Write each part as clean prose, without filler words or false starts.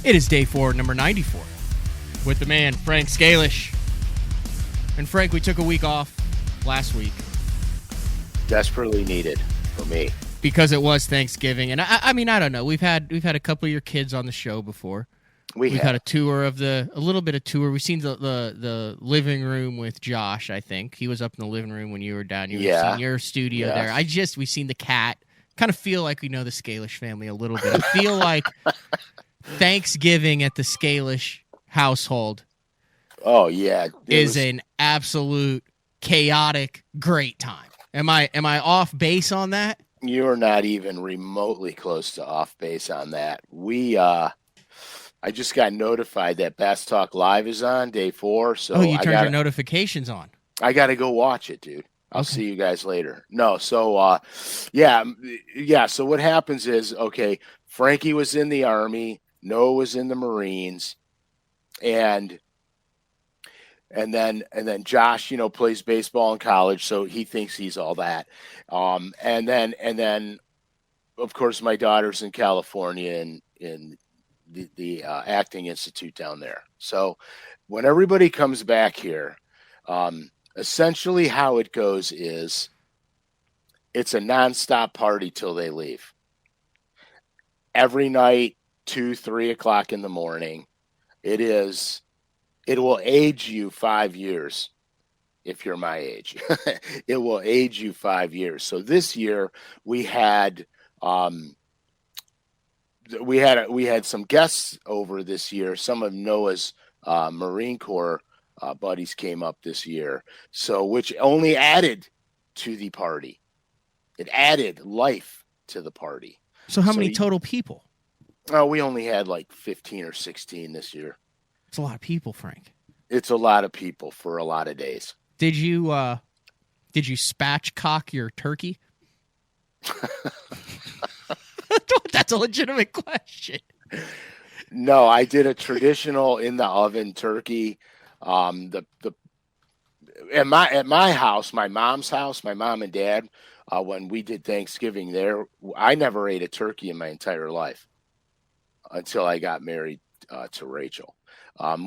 It is day 4, number 94, with the man, Frank Scalish. And Frank, we took a week off last week. Desperately needed for me. Because it was Thanksgiving. And I mean, I don't know. We've had a couple of your kids on the show before. We've had a tour of a little bit of tour. We've seen the living room with Josh, I think. He was up in the living room when you were down. You've seen your studio there. We've seen the cat. Kind of feel like we know the Scalish family a little bit. I feel like Thanksgiving at the Scalish household is an absolute chaotic great time. Am I off base on that? You're not even remotely close to off base on that. I just got notified that Bass Talk Live is on day 4. So you turned your notifications on. I got to go watch it, dude. I'll see you guys later. No, so So what happens is, Frankie was in the Army, Noah was in the Marines, and then Josh, plays baseball in college, so he thinks he's all that. And then of course my daughter's in California in the acting institute down there. So when everybody comes back here, essentially how it goes is it's a nonstop party till they leave. Every night, 2, 3 o'clock in the morning. It will age you 5 years if you're my age. It will age you 5 years. So this year we had some guests over this year. Some of Noah's Marine Corps buddies came up this year, so which only added to the party. It added life to the party. So how many total people? Oh, we only had like 15 or 16 this year. It's a lot of people, Frank. It's a lot of people for a lot of days. Did you spatchcock your turkey? That's a legitimate question. No, I did a traditional in the oven turkey. At my house, my mom's house, my mom and dad, when we did Thanksgiving there, I never ate a turkey in my entire life until I got married to Rachel.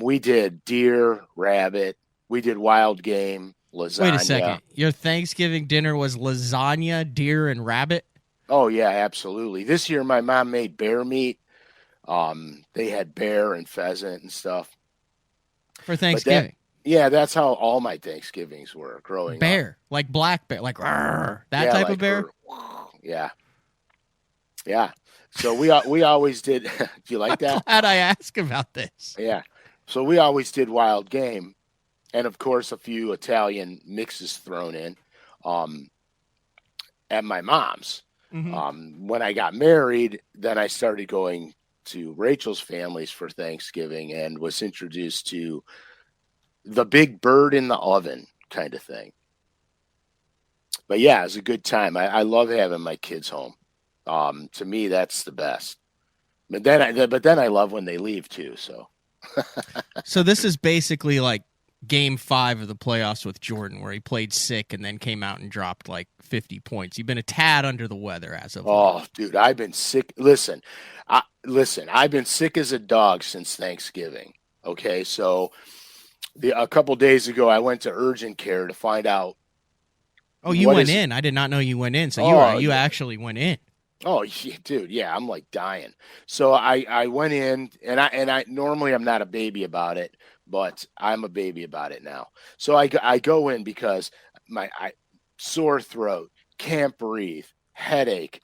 We did deer, rabbit. We did wild game, lasagna. Wait a second. Your Thanksgiving dinner was lasagna, deer, and rabbit? Oh, yeah, absolutely. This year, my mom made bear meat. They had bear and pheasant and stuff. For Thanksgiving? That's how all my Thanksgivings were growing up. Bear, like black bear, like type of bear? Yeah. Yeah. So we always did. Do you like that? I'm glad I asked about this. Yeah. So we always did wild game. And, of course, a few Italian mixes thrown in at my mom's. Mm-hmm. When I got married, then I started going to Rachel's family's for Thanksgiving and was introduced to the big bird in the oven kind of thing. But, yeah, it was a good time. I love having my kids home. To me, that's the best. But then I love when they leave, too. So So this is basically like Game 5 of the playoffs with Jordan, where he played sick and then came out and dropped like 50 points. You've been a tad under the weather as of late. Dude, I've been sick. Listen, I've been sick as a dog since Thanksgiving. Okay, so a couple days ago, I went to urgent care to find out. Oh, you went in? I did not know you went in. So you actually went in. Oh, yeah, dude, yeah, I'm like dying. So I went in, and I normally I'm not a baby about it, but I'm a baby about it now. So I go in because my sore throat, can't breathe, headache,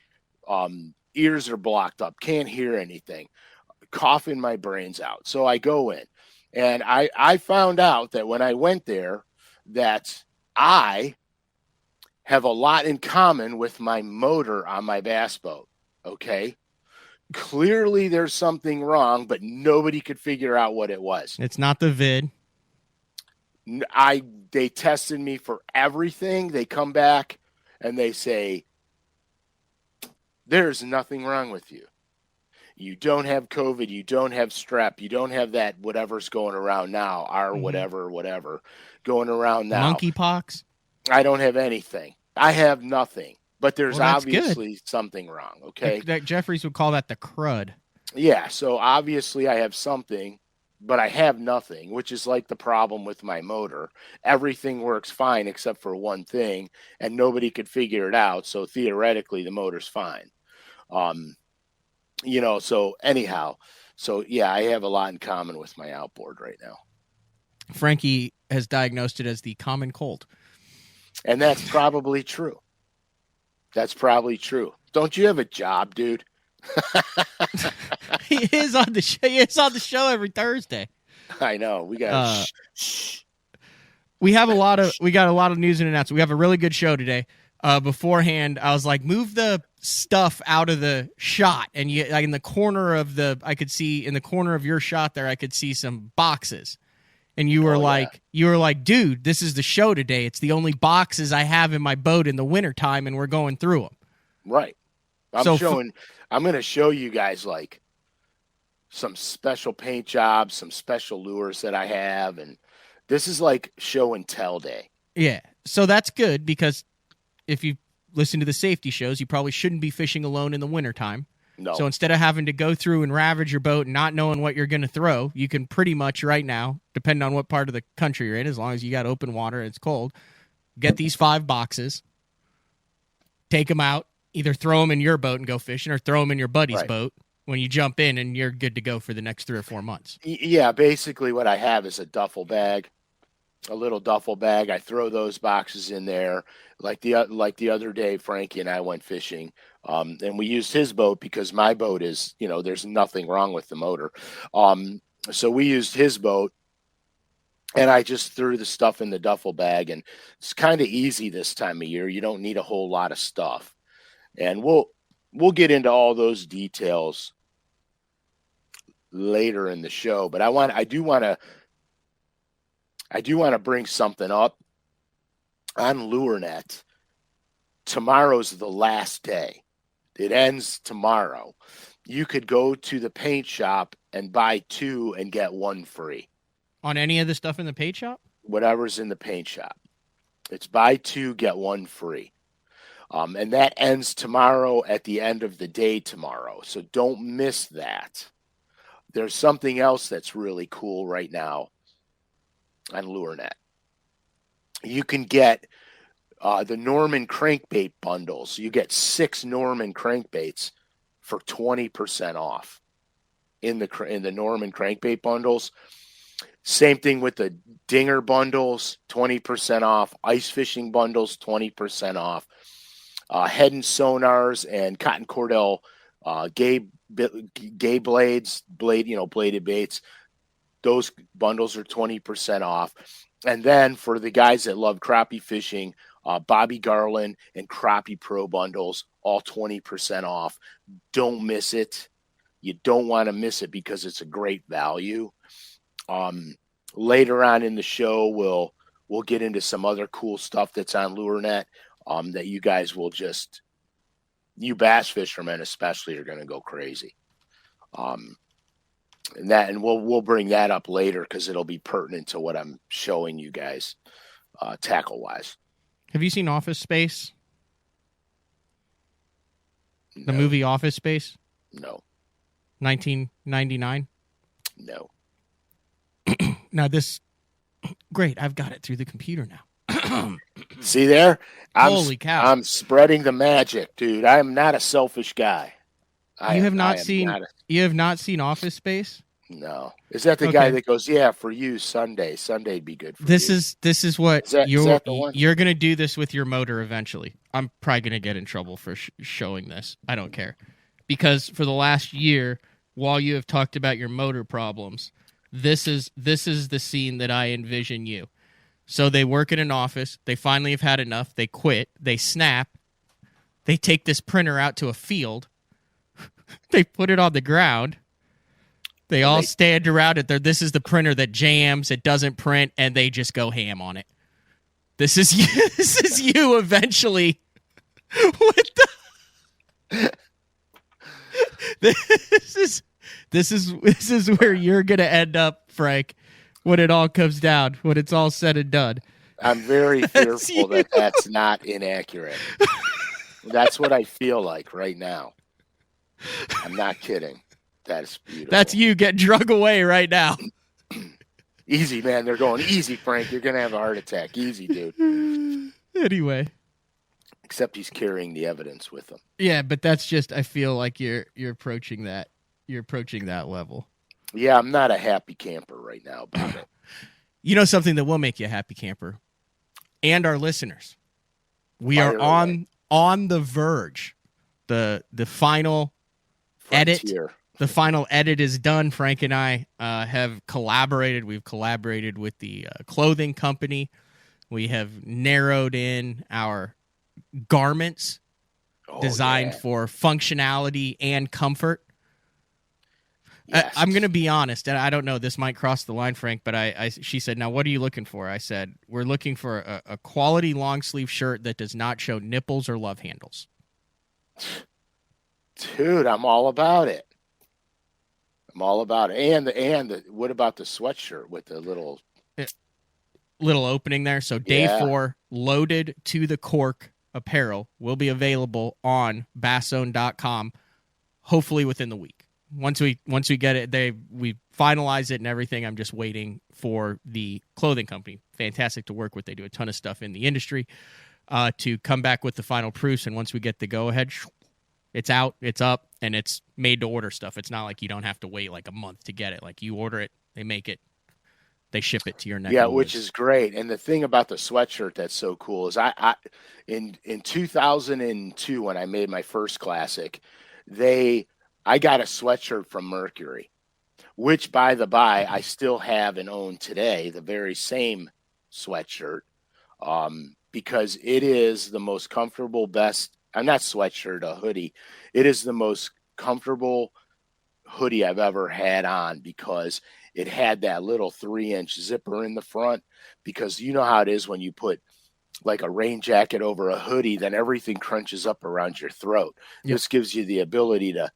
ears are blocked up, can't hear anything, coughing my brains out. So I go in, and I found out that when I went there that I have a lot in common with my motor on my bass boat. Okay. Clearly there's something wrong, but nobody could figure out what it was. It's not the vid. They tested me for everything. They come back and they say, there's nothing wrong with you. You don't have COVID. You don't have strep. You don't have that whatever's going around now, whatever going around now. Monkeypox? I don't have anything. I have nothing. But there's obviously something wrong, okay? Jeffries would call that the crud. Yeah, so obviously I have something, but I have nothing, which is like the problem with my motor. Everything works fine except for one thing, and nobody could figure it out. So theoretically, the motor's fine. Um, so anyhow, so yeah, I have a lot in common with my outboard right now. Frankie has diagnosed it as the common cold. And that's probably true. That's probably true. Don't you have a job, dude? He is on the show. He is on the show every Thursday. I know. We got we got a lot of news and announcements. We have a really good show today. Beforehand, I was like, move the stuff out of the shot, and like in the corner of your shot there, I could see some boxes. And you were like, dude, this is the show today. It's the only boxes I have in my boat in the wintertime, and we're going through them. Right. I'm going to show you guys like some special paint jobs, some special lures that I have, and this is like show and tell day. Yeah. So that's good, because if you listen to the safety shows, you probably shouldn't be fishing alone in the wintertime. No. So instead of having to go through and ravage your boat and not knowing what you're going to throw, you can pretty much right now, depending on what part of the country you're in, as long as you got open water and it's cold, get these 5 boxes, take them out, either throw them in your boat and go fishing or throw them in your buddy's boat when you jump in, and you're good to go for the next 3 or 4 months. Yeah, basically what I have is a little duffel bag. I throw those boxes in there. Like the other day, Frankie and I went fishing, and we used his boat because my boat is, there's nothing wrong with the motor. So we used his boat, and I just threw the stuff in the duffel bag, and it's kind of easy this time of year. You don't need a whole lot of stuff, and we'll get into all those details later in the show. But I do want to bring something up on LureNet. Tomorrow's the last day. It ends tomorrow. You could go to the paint shop and buy 2 and get 1 free. On any of the stuff in the paint shop? Whatever's in the paint shop. It's buy 2, get 1 free. And that ends tomorrow at the end of the day tomorrow. So don't miss that. There's something else that's really cool right now on LureNet. You can get the Norman crankbait bundles. You get 6 Norman crankbaits for 20% off in the Norman crankbait bundles. Same thing with the Dinger bundles, 20% off. Ice fishing bundles, 20% off. Head and sonars and cotton cordell gay blades, bladed baits. Those bundles are 20% off. And then for the guys that love crappie fishing, Bobby Garland and Crappie Pro bundles, all 20% off. Don't miss it. You don't want to miss it because it's a great value. Later on in the show, we'll get into some other cool stuff that's on LureNet that you guys will you bass fishermen especially are going to go crazy. And we'll bring that up later because it'll be pertinent to what I'm showing you guys tackle wise. Have you seen Office Space? The movie Office Space? No. 1999? No. Now great, I've got it through the computer now. See there? Holy cow. I'm spreading the magic, dude. I'm not a selfish guy. You have not seen Office Space? No. Is that the guy that goes, yeah, for you Sunday'd be good for you? This is what you're going to do this with your motor eventually. I'm probably going to get in trouble for showing this. I don't care. Because for the last year, while you have talked about your motor problems, this is the scene that I envision you. So they work in an office. They finally have had enough. They quit. They snap. They take this printer out to a field. They put it on the ground. They all stand around it. This is the printer that jams. It doesn't print, and they just go ham on it. This is you. This is you eventually. What the? This is where you're gonna end up, Frank, when it all comes down, when it's all said and done. I'm very fearful that that's not inaccurate. That's what I feel like right now. I'm not kidding. That's beautiful. That's you getting drug away right now. Easy, man. They're going easy, Frank. You're going to have a heart attack. Easy, dude. Anyway. Except he's carrying the evidence with him. Yeah, but that's just, I feel like you're approaching that. You're approaching that level. Yeah, I'm not a happy camper right now about it. You know something that will make you a happy camper? And our listeners. We are on the verge. The final edit. The final edit is done. Frank and I have collaborated. We've collaborated with the clothing company. We have narrowed in our garments designed for functionality and comfort. Yes. I'm going to be honest, and I don't know, this might cross the line, Frank, but she said, now what are you looking for? I said, we're looking for a quality long sleeve shirt that does not show nipples or love handles. Dude, I'm all about it. I'm all about it. And what about the sweatshirt with the little opening there? So day 4, loaded to the cork apparel will be available on bassown.com, hopefully within the week. Once we get it, we finalize it and everything. I'm just waiting for the clothing company. Fantastic to work with. They do a ton of stuff in the industry to come back with the final proofs. And once we get the go ahead, it's out, it's up, and it's made to order stuff. It's not like you don't have to wait like a month to get it. Like you order it, they make it, they ship it to your neck. Yeah, which is great. And the thing about the sweatshirt that's so cool is I in 2002 when I made my first classic, I got a sweatshirt from Mercury, which by the by I still have and own today, the very same sweatshirt, because it is the most comfortable, not sweatshirt, a hoodie. It is the most comfortable hoodie I've ever had on because it had that little 3-inch zipper in the front, because you know how it is when you put like a rain jacket over a hoodie, then everything crunches up around your throat. Yep. This gives you the ability to,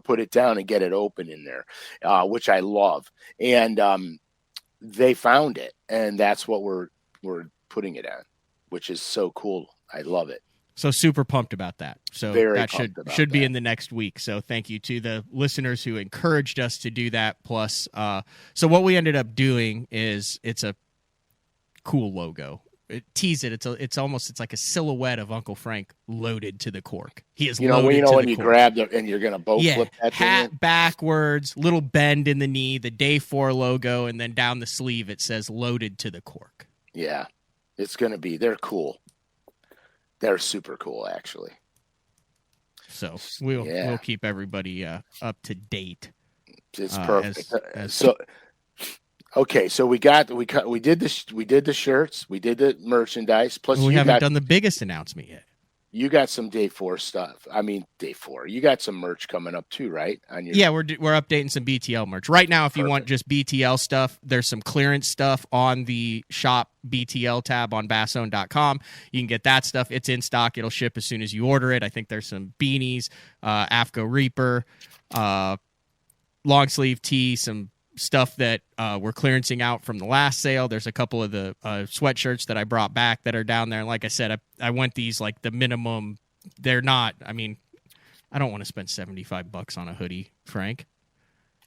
put it down and get it open in there, which I love. And they found it, and that's what we're putting it on, which is so cool. I love it. So super pumped about that. So that should be in the next week. So thank you to the listeners who encouraged us to do that. Plus, so what we ended up doing is it's a cool logo. Tease it. It's like a silhouette of Uncle Frank loaded to the cork. He is loaded to the cork. When you grab it and you're gonna boat flip that hat thing backwards, little bend in the knee, the day 4 logo, and then down the sleeve it says loaded to the cork. Yeah, it's gonna be. They're cool. They're super cool, actually. So we'll keep everybody up to date. It's perfect. Okay, so we did the shirts, we did the merchandise. Plus, we haven't done the biggest announcement yet. You got some day 4 stuff. I mean, day 4. You got some merch coming up too, right? We're updating some BTL merch right now. If you want just BTL stuff, there's some clearance stuff on the shop BTL tab on bassown.com. You can get that stuff. It's in stock. It'll ship as soon as you order it. I think there's some beanies, AFCO Reaper, long sleeve tee, some stuff that we're clearancing out from the last sale. There's a couple of the sweatshirts that I brought back that are down there. And like I said, I went these like the minimum. They're not, I mean, I don't want to spend $75 on a hoodie, Frank,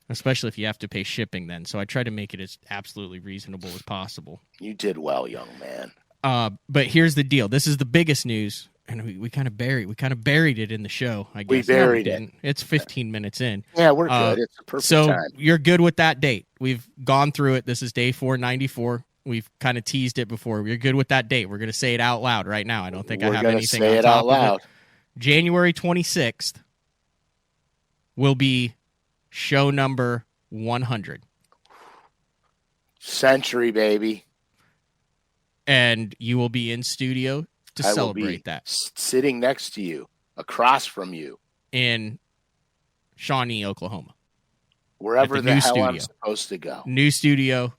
especially if you have to pay shipping then. So I try to make it as absolutely reasonable as possible. You did well, young man. But here's the deal. This is the biggest news. And we kind of buried it in the show, I guess. We buried it. It's 15 minutes in. Yeah, we're good. It's a perfect time. So you're good with that date. We've gone through it. This is day 494. We've kind of teased it before. You're good with that date. We're going to say it out loud right now. I don't think I have anything on top of it. January 26th will be show number 100. Century, baby. And you will be in studio to celebrate that. Sitting next to you, across from you. In Shawnee, Oklahoma. Wherever the hell I'm supposed to go. New studio,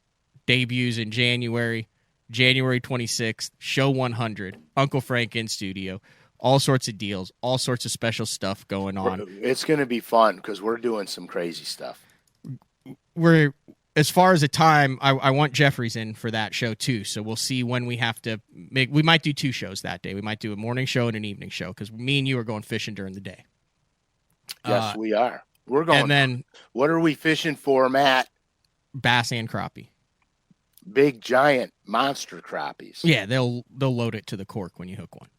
debuts in January 26th, show 100, Uncle Frank in studio. All sorts of deals, all sorts of special stuff going on. It's going to be fun because we're doing some crazy stuff. As far as the time, I want Jeffries in for that show too. So we'll see when we have to make. We might do 2 shows that day. We might do a morning show and an evening show because me and you are going fishing during the day. Yes, we are. We're going. And then what are we fishing for, Matt? Bass and crappie. Big giant monster crappies. Yeah, they'll load it to the cork when you hook one.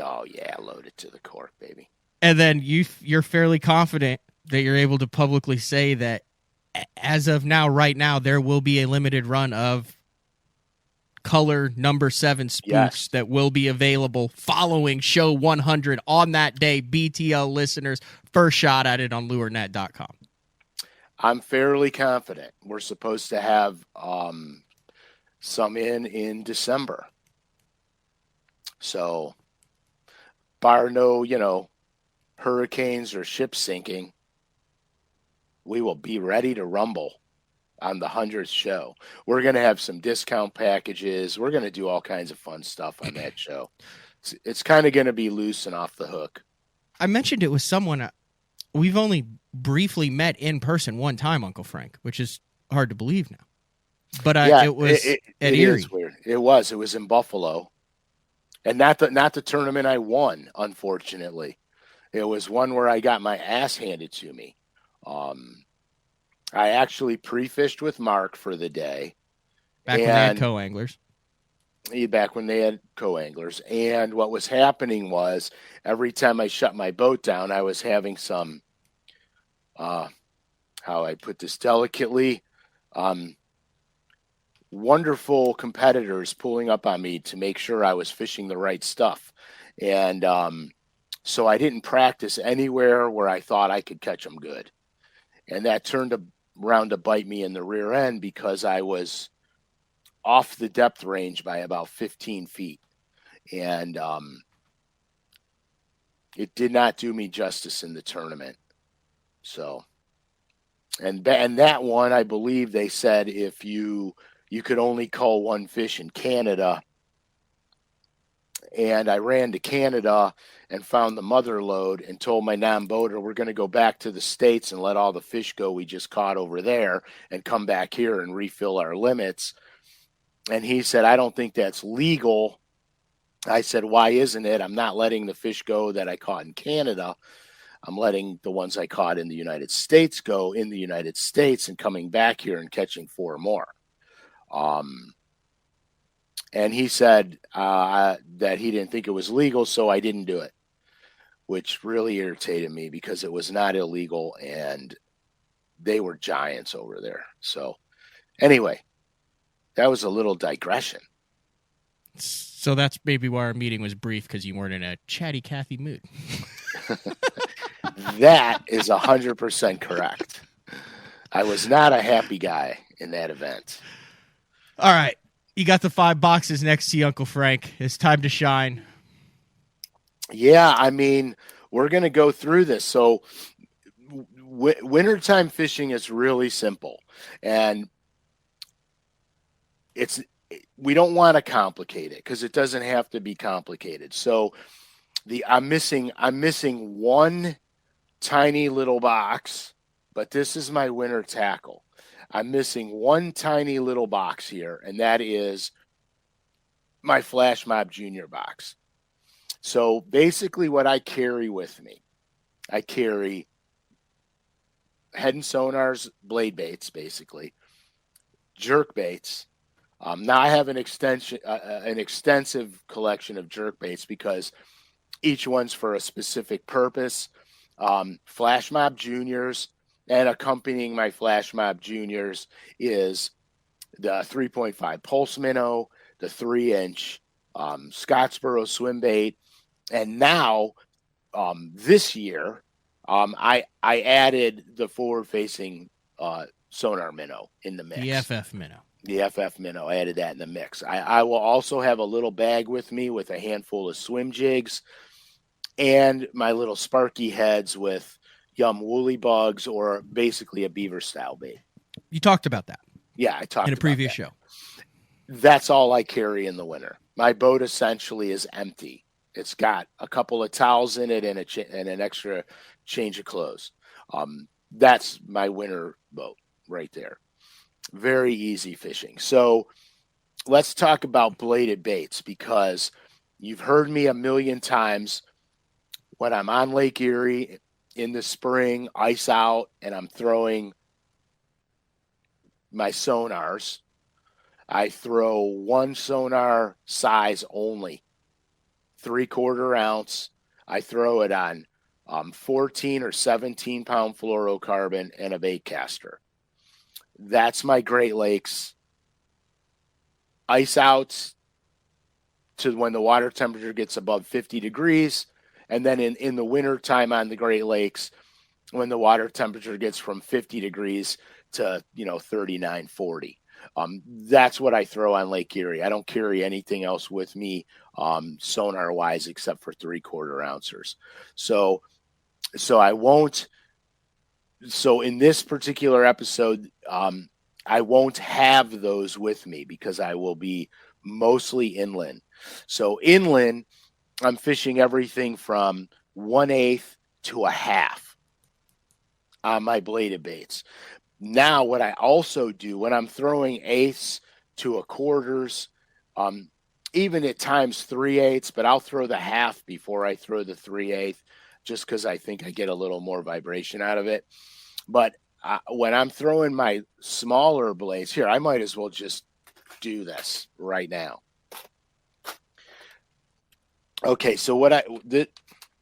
Oh yeah, load it to the cork, baby. And then you're fairly confident that you're able to publicly say that as of now, right now, there will be a limited run of color number 7 spooks that will be available following show 100 on that day. BTL listeners, first shot at it on lurenet.com. I'm fairly confident. We're supposed to have some in December. So, bar no, hurricanes or ships sinking, we will be ready to rumble on the 100th show. We're going to have some discount packages. We're going to do all kinds of fun stuff on that show. It's kind of going to be loose and off the hook. I mentioned it with someone. We've only briefly met in person one time, Uncle Frank, which is hard to believe now. But it was at Erie. Is weird. It was in Buffalo. And not the tournament I won, unfortunately. It was one where I got my ass handed to me. I actually pre-fished with Mark for the day. Back when they had co-anglers. Back when they had co-anglers. And what was happening was every time I shut my boat down, I was having some, how I put this delicately, wonderful competitors pulling up on me to make sure I was fishing the right stuff. And so I didn't practice anywhere where I thought I could catch them good. And that turned around to bite me in the rear end because I was off the depth range by about 15 feet. And it did not do me justice in the tournament. So, and that one, I believe they said if you could only call one fish in Canada. And I ran to Canada and found the mother lode and told my non-boater, we're going to go back to the States and let all the fish go we just caught over there and come back here and refill our limits. And he said, I don't think that's legal. I said, why isn't it? I'm not letting the fish go that I caught in Canada. I'm letting the ones I caught in the United States go in the United States and coming back here and catching 4 more. And he said that he didn't think it was legal, so I didn't do it, which really irritated me because it was not illegal and they were giants over there. So anyway, that was a little digression. So that's maybe why our meeting was brief, because you weren't in a chatty Cathy mood. That is 100% correct. I was not a happy guy in that event. All right. You got the 5 boxes next to you, Uncle Frank. It's time to shine. Yeah, I mean, we're going to go through this. So wintertime fishing is really simple. And we don't want to complicate it because it doesn't have to be complicated. So I'm missing one tiny little box, but this is my winter tackle. I'm missing one tiny little box here, and that is my Flash Mob Junior box. So basically what I carry with me, I carry Head and Sonar's blade baits, basically, jerk baits. Now I have an extensive collection of jerk baits because each one's for a specific purpose. Flash Mob Juniors, and accompanying my Flash Mob Juniors is the 3.5 Pulse Minnow, the 3-inch Scottsboro swim bait, and now this year I added the forward-facing sonar minnow in the mix. The FF minnow. The FF minnow. I added that in the mix. I will also have a little bag with me with a handful of swim jigs and my little Sparky heads with Yum Woolly Bugs, or basically a beaver style bait. You talked about that. Yeah, I talked in a previous show. That's all I carry in the winter. My boat essentially is empty. It's got a couple of towels in it and an extra change of clothes. That's my winter boat right there. Very easy fishing. So let's talk about bladed baits, because you've heard me a million times when I'm on Lake Erie in the spring, ice out, and I'm throwing my sonars, I throw one sonar size only, 3/4 ounce. I throw it on 14 or 17 pound fluorocarbon and a bait caster. That's my Great Lakes ice outs to when the water temperature gets above 50 degrees. And then in the winter time on the Great Lakes, when the water temperature gets from 50 degrees to 39, 40. That's what I throw on Lake Erie. I don't carry anything else with me sonar wise except for 3/4 ounces. So I won't. So in this particular episode, I won't have those with me because I will be mostly inland. So inland, I'm fishing everything from 1/8 to a half on my bladed baits. Now, what I also do when I'm throwing eighths to a quarters, even at times 3/8, but I'll throw the half before I throw the 3/8, just because I think I get a little more vibration out of it. But when I'm throwing my smaller blades here, I might as well just do this right now. Okay, so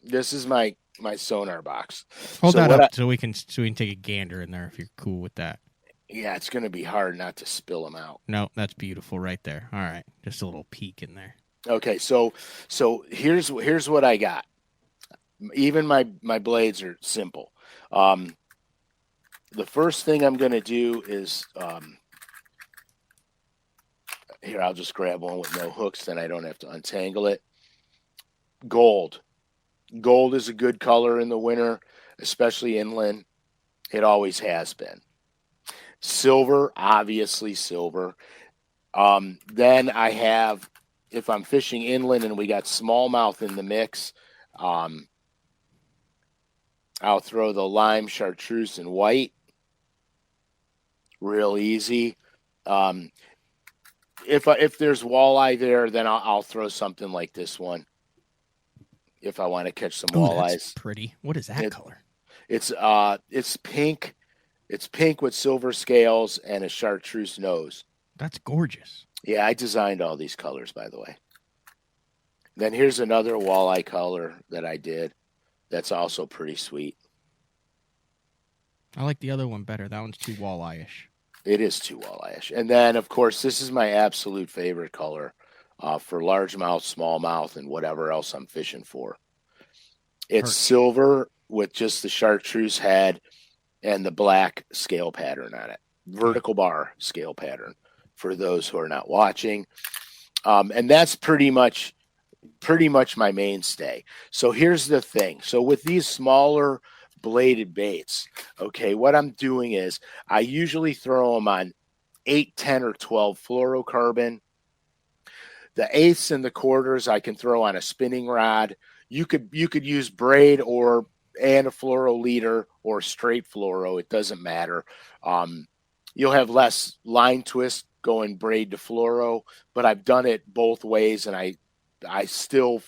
this is my sonar box. Hold that up so we can take a gander in there if you're cool with that. Yeah, it's going to be hard not to spill them out. No, that's beautiful right there. All right, just a little peek in there. Okay, so here's what I got. Even my blades are simple. The first thing I'm going to do is here. I'll just grab one with no hooks, then I don't have to untangle it. Gold. Gold is a good color in the winter, especially inland. It always has been. Silver, obviously silver. Then I have, if I'm fishing inland and we got smallmouth in the mix, I'll throw the lime, chartreuse, and white. Real easy. If there's walleye there, then I'll throw something like this one. If I want to catch some walleyes. That's pretty. What is that color? It's pink. It's pink with silver scales and a chartreuse nose. That's gorgeous. Yeah, I designed all these colors, by the way. Then here's another walleye color that I did. That's also pretty sweet. I like the other one better. That one's too walleye-ish. It is too walleye-ish. And then, of course, this is my absolute favorite color. For largemouth, smallmouth, and whatever else I'm fishing for. It's silver with just the chartreuse head and the black scale pattern on it. Vertical bar scale pattern for those who are not watching. And that's pretty much my mainstay. So here's the thing. So with these smaller bladed baits, okay, what I'm doing is I usually throw them on 8, 10, or 12 fluorocarbon. The eighths and the quarters I can throw on a spinning rod. You could use braid and a fluoro leader or straight fluoro. It doesn't matter. You'll have less line twist going braid to fluoro, but I've done it both ways, and I still,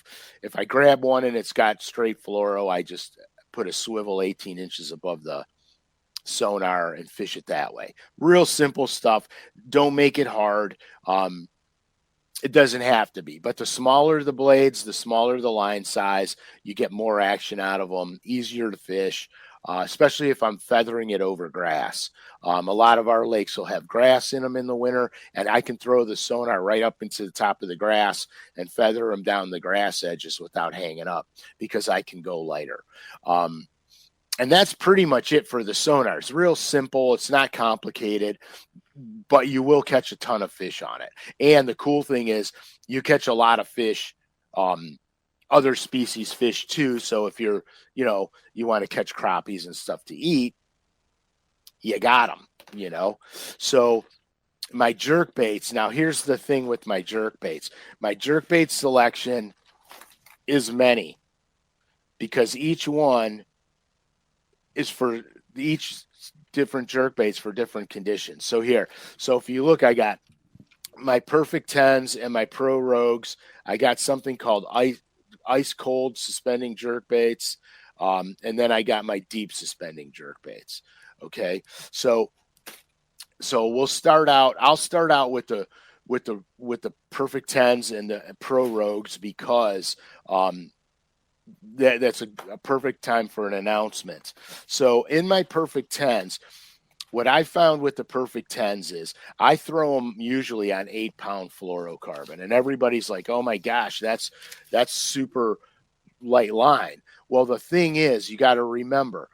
if I grab one and it's got straight fluoro, I just put a swivel 18 inches above the sonar and fish it that way. Real simple stuff. Don't make it hard. It doesn't have to be, but the smaller the blades, the smaller the line size, you get more action out of them, easier to fish, especially if I'm feathering it over grass. A lot of our lakes will have grass in them in the winter, and I can throw the sonar right up into the top of the grass and feather them down the grass edges without hanging up because I can go lighter. And that's pretty much it for the sonars. Real simple. It's not complicated, but you will catch a ton of fish on it. And the cool thing is you catch a lot of fish, other species fish too. So if you want to catch crappies and stuff to eat, you got them, So my jerk baits. Now here's the thing with my jerk baits. My jerk bait selection is many because each one is for each different jerk baits for different conditions. So if you look, I got my Perfect 10s and my Pro Rogues. I got something called ice cold suspending jerk baits. And then I got my deep suspending jerk baits. Okay, so we'll start out. I'll start out with the perfect tens and the pro rogues because that's a perfect time for an announcement. So in my perfect tens, what I found with the perfect tens is I throw them usually on 8-pound fluorocarbon, and everybody's like, "Oh my gosh, that's super light line." Well, the thing is, you got to remember,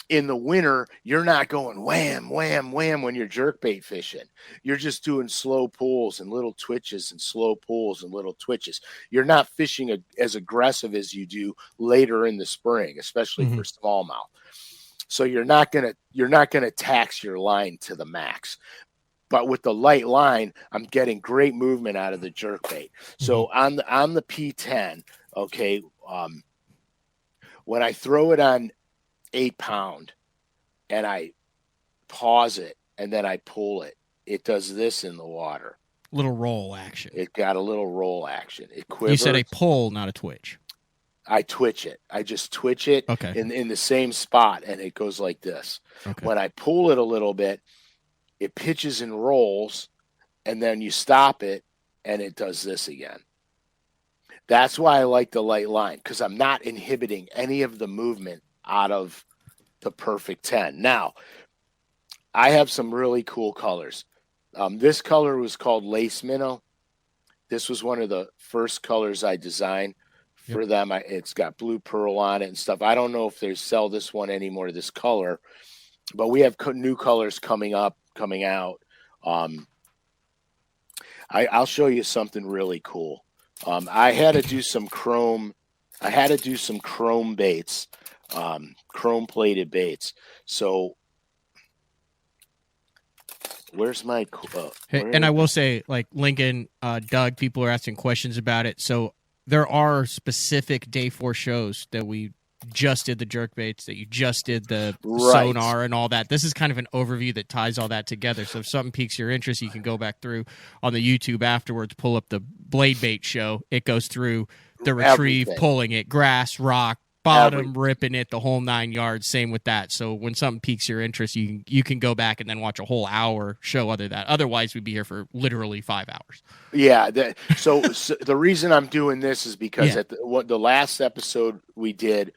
in the winter, you're not going wham, wham, wham when you're jerkbait fishing. You're just doing slow pulls and little twitches and slow pulls and little twitches. You're not fishing as aggressive as you do later in the spring, especially for smallmouth. So you're not gonna tax your line to the max. But with the light line, I'm getting great movement out of the jerkbait. So on the P10, okay, when I throw it on 8-pound and I pause it and then I pull it, it does this in the water. Little roll action. It got a little roll action. It quivers. You said a pull, not a twitch. I twitch it. I just twitch it in the same spot, and it goes like this. Okay. When I pull it a little bit, it pitches and rolls, and then you stop it, and it does this again. That's why I like the light line, because I'm not inhibiting any of the movement out of the perfect 10. Now, I have some really cool colors. This color was called Lace Minnow. This was one of the first colors I designed for them. It's got blue pearl on it and stuff. I don't know if they sell this one anymore, this color, but we have new colors coming out. I'll show you something really cool. I had to do some chrome baits, chrome plated baits. So where's my and I will say, like Lincoln, Doug, people are asking questions about it. So there are specific day 4 shows that we just did the jerk baits, that you just did the sonar and all that. This is kind of an overview that ties all that together. So if something piques your interest, you can go back through on the YouTube afterwards, pull up the blade bait show. It goes through the retrieve, pulling it, grass, rock, bottom, ripping it, the whole 9 yards. Same with that. So when something piques your interest, you can go back and then watch a whole hour show other that. Otherwise, we'd be here for literally 5 hours. Yeah. So the reason I'm doing this is because at the last episode we did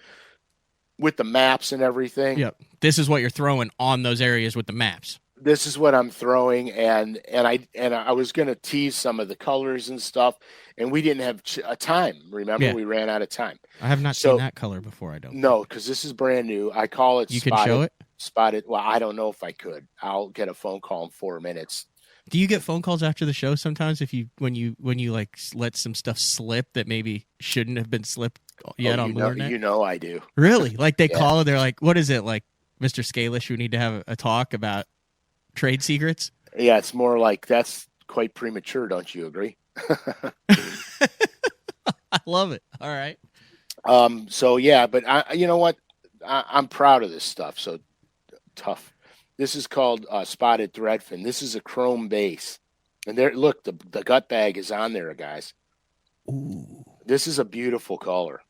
with the maps and everything. Yep. This is what you're throwing on those areas with the maps. This is what I'm throwing, and I was going to tease some of the colors and stuff, and we didn't have a time. Remember, we ran out of time. I have not seen that color before. I don't. No, because this is brand new. I call it. You can show it. Spotted. Well, I don't know if I could. I'll get a phone call in 4 minutes. Do you get phone calls after the show sometimes? When you like let some stuff slip that maybe shouldn't have been slipped yet on LureNet? You know I do. Really? Like they call and they're like, "What is it? Like, Mr. Scalish, we need to have a talk about trade secrets?" Yeah, it's more like that's quite premature. Don't you agree? I love it. All right. So yeah, but you know what? I'm proud of this stuff. So tough. This is called spotted threadfin. This is a chrome base, and there. Look, the gut bag is on there, guys. Ooh. This is a beautiful color.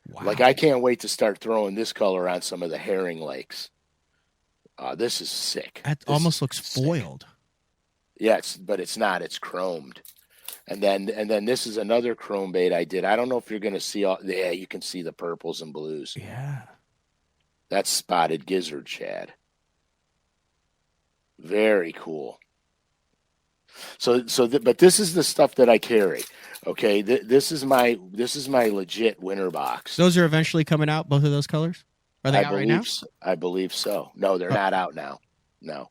Wow. Like I can't wait to start throwing this color on some of the herring lakes. This is sick. That almost looks foiled. Yes, but it's not. It's chromed. And then this is another chrome bait I did. I don't know if you're going to see all. Yeah, you can see the purples and blues. Yeah. That's spotted gizzard shad. Very cool. But this is the stuff that I carry. Okay, this is my legit winter box. Those are eventually coming out. Both of those colors. Are they out right now? I believe so. No, they're not out now. No,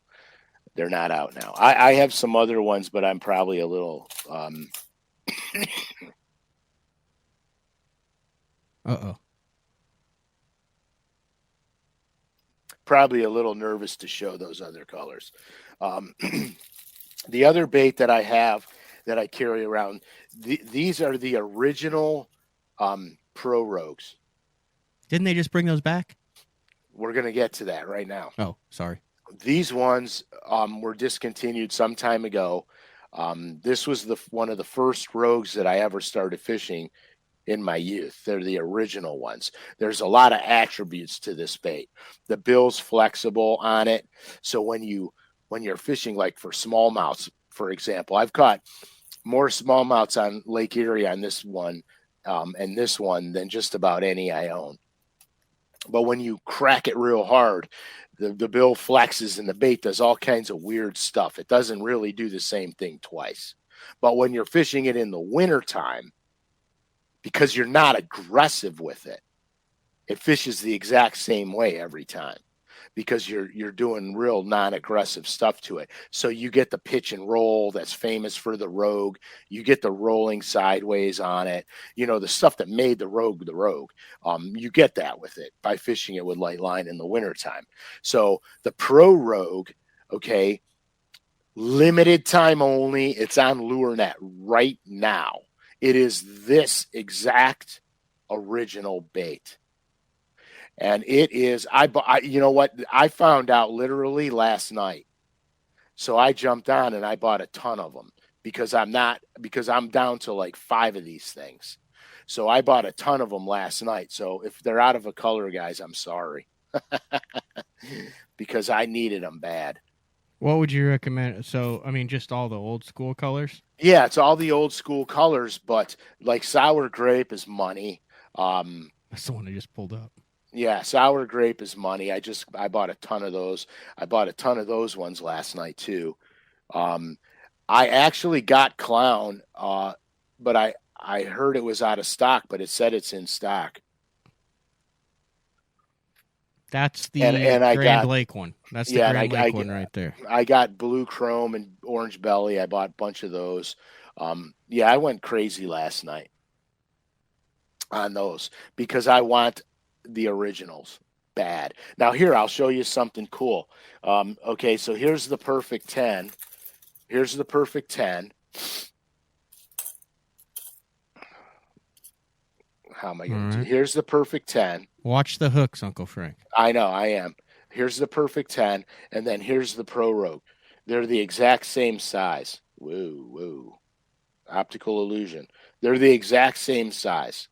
they're not out now. I have some other ones, but I'm probably a little. Probably a little nervous to show those other colors. The other bait that I have that I carry around, these are the original Pro Rogues. Didn't they just bring those back? We're going to get to that right now. Oh, sorry. These ones were discontinued some time ago. This was one of the first Rogues that I ever started fishing in my youth. They're the original ones. There's a lot of attributes to this bait. The bill's flexible on it. So when you're fishing like for smallmouths, for example, I've caught more smallmouths on Lake Erie on this one and this one than just about any I own. But when you crack it real hard, the bill flexes and the bait does all kinds of weird stuff. It doesn't really do the same thing twice. But when you're fishing it in the wintertime, because you're not aggressive with it, it fishes the exact same way every time because you're doing real non-aggressive stuff to it. So you get the pitch and roll that's famous for the Rogue. You get the rolling sideways on it. You know, the stuff that made the Rogue the Rogue. You get that with it by fishing it with light line in the wintertime. So the Pro Rogue, okay, limited time only. It's on LureNet right now. It is this exact original bait. And it is, you know what? I found out literally last night. So I jumped on and I bought a ton of them because I'm down to like 5 of these things. So I bought a ton of them last night. So if they're out of a color, guys, I'm sorry because I needed them bad. What would you recommend? So, I mean, just all the old school colors? Yeah, it's all the old school colors, but like sour grape is money. That's the one I just pulled up. Yeah, sour grape is money. I bought a ton of those. I bought a ton of those ones last night too. I actually got clown, but I heard it was out of stock, but it said it's in stock. That's the Grand Lake one. That's the Grand Lake one right there. I got blue chrome and orange belly. I bought a bunch of those. Yeah, I went crazy last night on those because I want the originals bad. Now here, I'll show you something cool. Okay, so here's the perfect 10. Here's the perfect 10. How am I going to do? Here's the perfect 10. Watch the hooks, Uncle Frank. I know, I am. Here's the perfect 10, and then here's the Pro Rogue. They're the exact same size. Woo. Optical illusion. They're the exact same size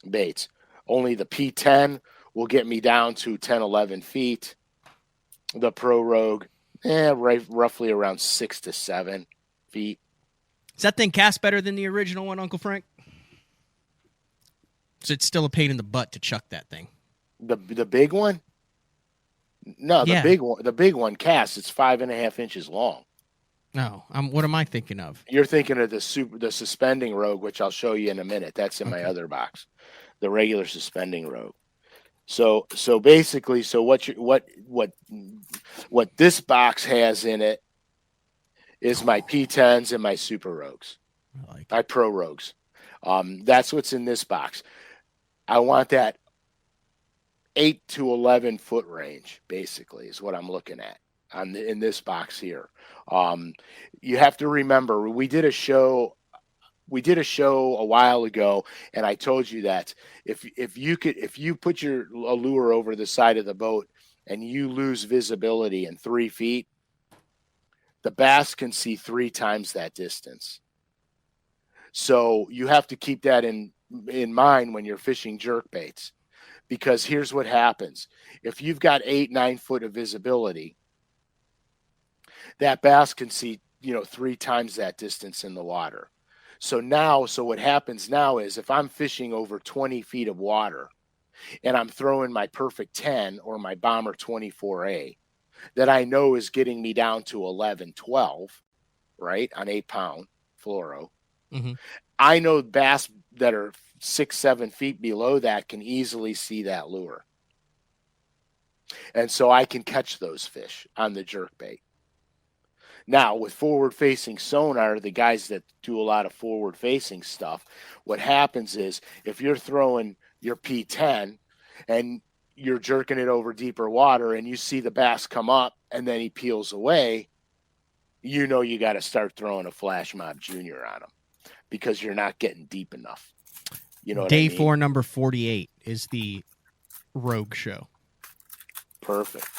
baits. Only the P10 will get me down to 10, 11 feet. The Pro Rogue, roughly around 6 to 7 feet. Does that thing cast better than the original one, Uncle Frank? So it's still a pain in the butt to chuck that thing. The big one? No, the big one casts. It's 5.5 inches long. No, what am I thinking of? You're thinking of the suspending Rogue, which I'll show you in a minute. That's in my other box, the regular suspending Rogue. So basically, what this box has in it is my P10s and my Super Rogues, my Pro Rogues. That's what's in this box. I want that 8 to 11 foot range, basically, is what I'm looking at in this box here. You have to remember, we did a show a while ago, and I told you that if you put your lure over the side of the boat and you lose visibility in 3 feet, the bass can see 3 times that distance. So you have to keep that in mind when you're fishing jerk baits, because here's what happens. If you've got 8, 9 foot of visibility, that bass can see, 3 times that distance in the water. So what happens now is if I'm fishing over 20 feet of water and I'm throwing my perfect 10 or my Bomber 24A that I know is getting me down to 11, 12, right, on 8-pound fluoro, I know bass that are 6, 7 feet below that can easily see that lure. And so I can catch those fish on the jerk bait. Now, with forward-facing sonar, the guys that do a lot of forward-facing stuff, what happens is if you're throwing your P10 and you're jerking it over deeper water and you see the bass come up and then he peels away, you got to start throwing a Flash Mob Junior on him because you're not getting deep enough. You know what I mean? Day 4, number 48 is the Rogue show. Perfect.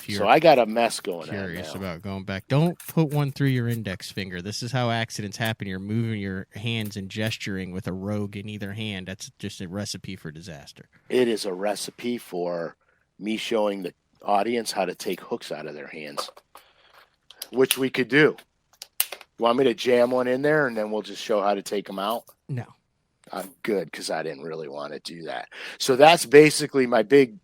So I got a mess going on now. Curious about going back. Don't put one through your index finger. This is how accidents happen. You're moving your hands and gesturing with a rogue in either hand. That's just a recipe for disaster. It is a recipe for me showing the audience how to take hooks out of their hands, which we could do. You want me to jam one in there and then we'll just show how to take them out? No. I'm good, because I didn't really want to do that. So that's basically my big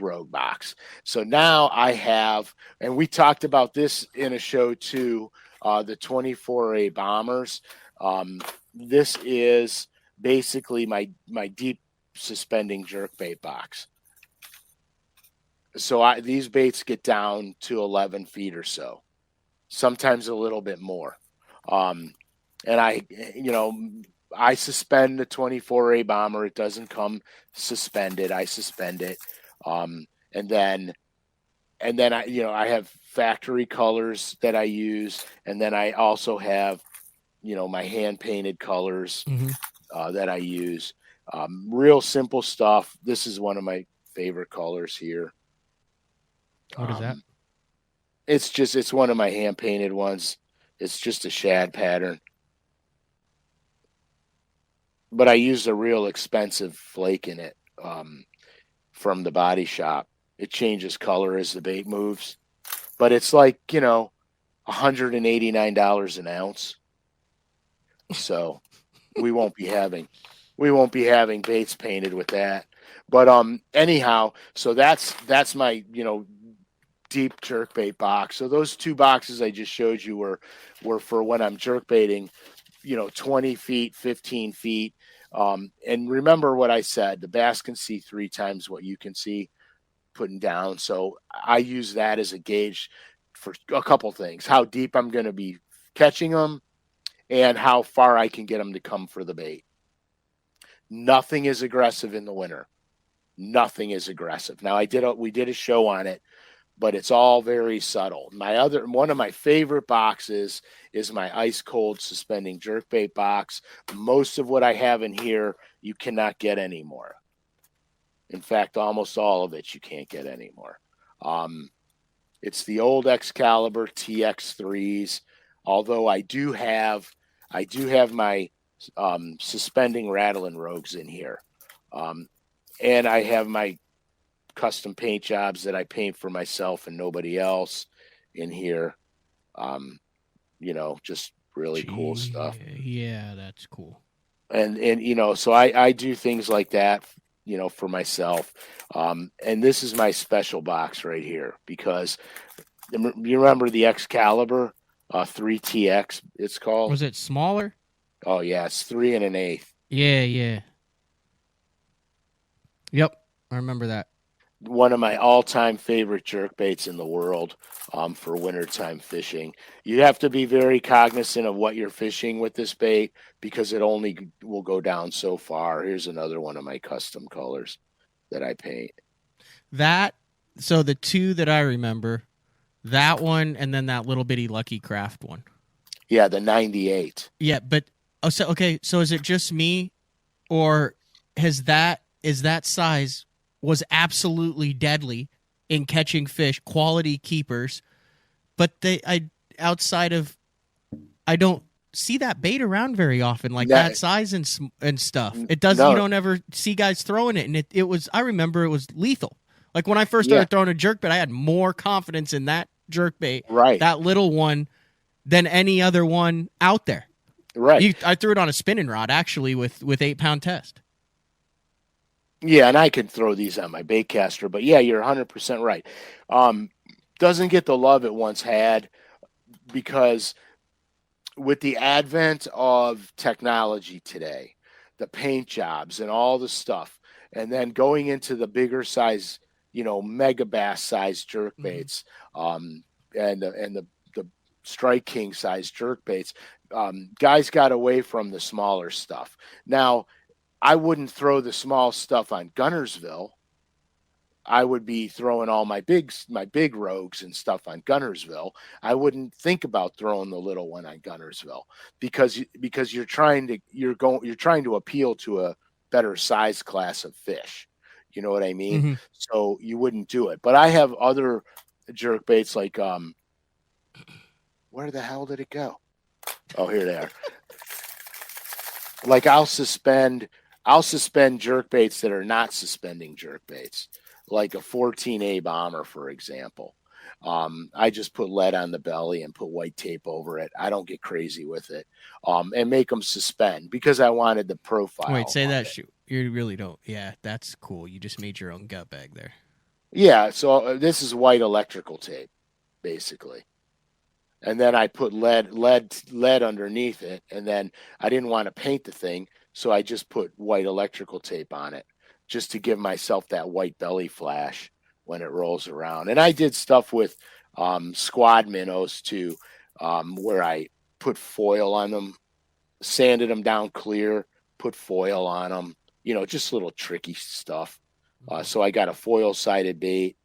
rogue box. So now I have, and we talked about this in a show too, the 24A bombers. This is basically my deep suspending jerkbait box. So these baits get down to 11 feet or so, sometimes a little bit more. And I suspend the 24A bomber. It doesn't come suspended. I suspend it. And then I have factory colors that I use. And then I also have, my hand painted colors that I use. Real simple stuff. This is one of my favorite colors here. What is that? It's one of my hand painted ones. It's just a shad pattern. But I used a real expensive flake in it from the body shop. It changes color as the bait moves. But it's like, $189 an ounce. So we won't be having baits painted with that. But anyhow, so that's my, deep jerkbait box. So those two boxes I just showed you were for when I'm jerkbaiting, 20 feet, 15 feet. And remember what I said, the bass can see 3 times what you can see putting down. So I use that as a gauge for a couple things, how deep I'm going to be catching them and how far I can get them to come for the bait. Nothing is aggressive in the winter. Nothing is aggressive. Now we did a show on it, but it's all very subtle. One of my favorite boxes is my ice cold suspending jerkbait box. Most of what I have in here, you cannot get anymore. In fact, almost all of it you can't get anymore. It's the old Excalibur TX3s. Although I do have my suspending rattling rogues in here, and I have my custom paint jobs that I paint for myself and nobody else in here. Just really cool stuff. Yeah, that's cool. And so I do things like that, for myself. And this is my special box right here, because you remember the Excalibur 3TX, it's called. Was it smaller? Oh yeah, it's 3 1/8. Yeah. Yep, I remember that. One of my all-time favorite jerkbaits in the world for wintertime fishing. You have to be very cognizant of what you're fishing with this bait, because it only will go down so far. Here's another one of my custom colors that I paint. So the two that I remember, that one and then that little bitty Lucky Craft one. Yeah, the 98. Yeah, but so is it just me, or is that size was absolutely deadly in catching fish, quality keepers, but I don't see that bait around very often, like that size and stuff. It does. No. You don't ever see guys throwing it, and it was. I remember it was lethal. Like when I first started throwing a jerkbait, I had more confidence in that jerkbait, that little one, than any other one out there. Right. I threw it on a spinning rod actually with 8-pound test. Yeah, and I could throw these on my bait caster, but yeah, you're 100% right. Doesn't get the love it once had, because with the advent of technology today, the paint jobs and all the stuff, and then going into the bigger size, mega bass size jerk baits, and the Strike King size jerk baits, guys got away from the smaller stuff. Now, I wouldn't throw the small stuff on Gunnersville. I would be throwing all my big rogues and stuff on Gunnersville. I wouldn't think about throwing the little one on Gunnersville, because you're trying to appeal to a better size class of fish. You know what I mean? Mm-hmm. So you wouldn't do it. But I have other jerk baits like where the hell did it go? Oh, here they are. Like I'll suspend jerk baits that are not suspending jerk baits, like a 14A bomber, for example. I just put lead on the belly and put white tape over it. I don't get crazy with it, and make them suspend because I wanted the profile. Wait, say that. You really don't. Yeah, that's cool. You just made your own gut bag there. Yeah, so this is white electrical tape, basically. And then I put lead underneath it, and then I didn't want to paint the thing, so I just put white electrical tape on it, just to give myself that white belly flash when it rolls around. And I did stuff with squad minnows too, where I put foil on them, sanded them down clear, put foil on them, just little tricky stuff. So I got a foil-sided bait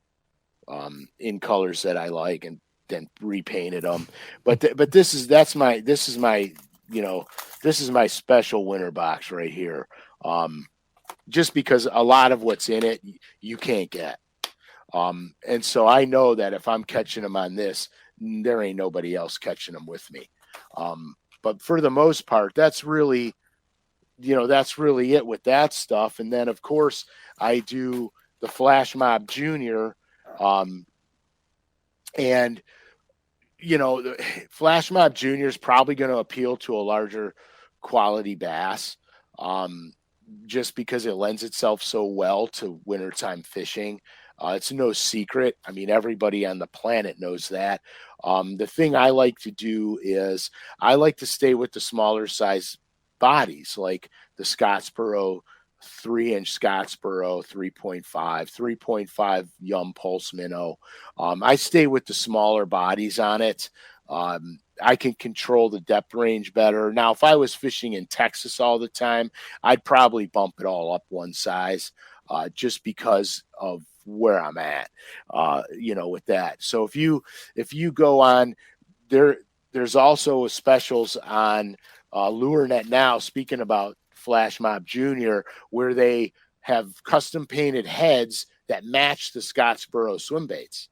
in colors that I like, and then repainted them. But this is my special winter box right here. Just because a lot of what's in it you can't get. And so I know that if I'm catching them on this, there ain't nobody else catching them with me. But for the most part, that's really it with that stuff. And then of course I do the Flash Mob Junior, and the Flash Mob Junior is probably going to appeal to a larger quality bass, just because it lends itself so well to wintertime fishing. It's no secret. I mean, everybody on the planet knows that. The thing I like to do is I like to stay with the smaller size bodies, like the Scottsboro 3-inch Scottsboro 3.5 Yum Pulse minnow. I stay with the smaller bodies on it. I can control the depth range better. Now, if I was fishing in Texas all the time, I'd probably bump it all up one size, just because of where I'm at, with that. So if you go on there, there's also specials on LureNet now, speaking about Flash Mob Junior, where they have custom painted heads that match the Scottsboro swim baits.